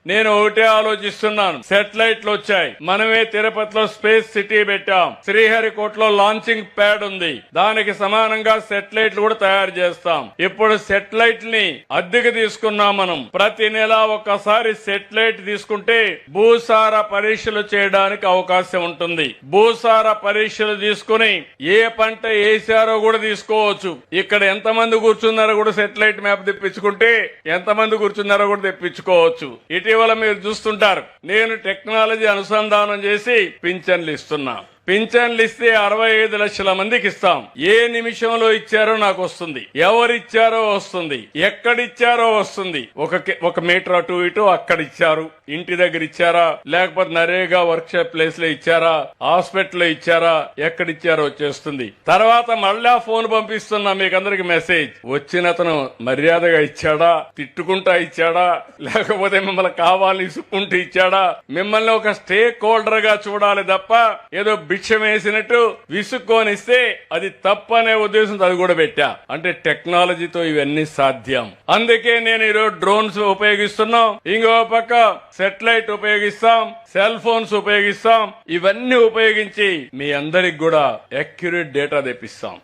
నేను ఒకటే ఆలోచిస్తున్నాను. సెటిలైట్లు వచ్చాయి, మనమే తిరుపతిలో స్పేస్ సిటీ పెట్టాం, శ్రీహరికోటలో లాంచింగ్ ప్యాడ్ ఉంది, దానికి సమానంగా సెటిలైట్లు కూడా తయారు చేస్తాం. ఇప్పుడు సెటిలైట్ ని అద్దెకు తీసుకున్నాం. మనం ప్రతి నెల ఒక్కసారి సెటిలైట్ తీసుకుంటే భూసార పరీక్షలు చేయడానికి అవకాశం ఉంటుంది. భూసార పరీక్షలు తీసుకుని ఏ పంట వేసారో కూడా తీసుకోవచ్చు. ఇక్కడ ఎంతమంది కూర్చున్నారో కూడా సెటిలైట్ మ్యాప్ తెప్పించుకుంటే ఎంతమంది కూర్చున్నారో కూడా తెప్పించుకోవచ్చు. ఇటీవల మీరు చూస్తుంటారు, నేను టెక్నాలజీ అనుసంధానం చేసి పింఛన్లు ఇస్తున్నా. పింఛన్లు ఇస్తే 65 లక్షల మందికి ఇస్తాం. ఏ నిమిషంలో ఇచ్చారో నాకు వస్తుంది, ఎవరిచ్చారో వస్తుంది, ఎక్కడిచ్చారో వస్తుంది. ఒక మీటర్ అటు ఇటు అక్కడ ఇచ్చారు, ఇంటి దగ్గర ఇచ్చారా, లేకపోతే నరేగా వర్క్ షాప్ ప్లేస్ లో ఇచ్చారా, హాస్పిటల్ లో ఇచ్చారా, ఎక్కడిచ్చారో వచ్చేస్తుంది. తర్వాత మళ్ళా ఫోన్ పంపిస్తున్నా మీకు అందరికి మెసేజ్. వచ్చిన అతను మర్యాదగా ఇచ్చాడా, తిట్టుకుంటా ఇచ్చాడా, లేకపోతే మిమ్మల్ని కావాలని ఇసుక్కుంటూ ఇచ్చాడా, మిమ్మల్ని ఒక స్టేక్ హోల్డర్ గా చూడాలి తప్ప ఏదో భిక్షం వేసినట్టు విసుక్కొనిస్తే అది తప్పనే ఉద్దేశంతో అది కూడా పెట్టా. అంటే టెక్నాలజీతో ఇవన్నీ సాధ్యం. అందుకే నేను ఈరోజు డ్రోన్స్ ఉపయోగిస్తున్నాం, ఇంకో పక్క సెటిలైట్ ఉపయోగిస్తాం, సెల్ ఫోన్స్ ఉపయోగిస్తాం. ఇవన్నీ ఉపయోగించి మీ అందరికి కూడా అక్యురేట్ డేటా తెప్పిస్తాం.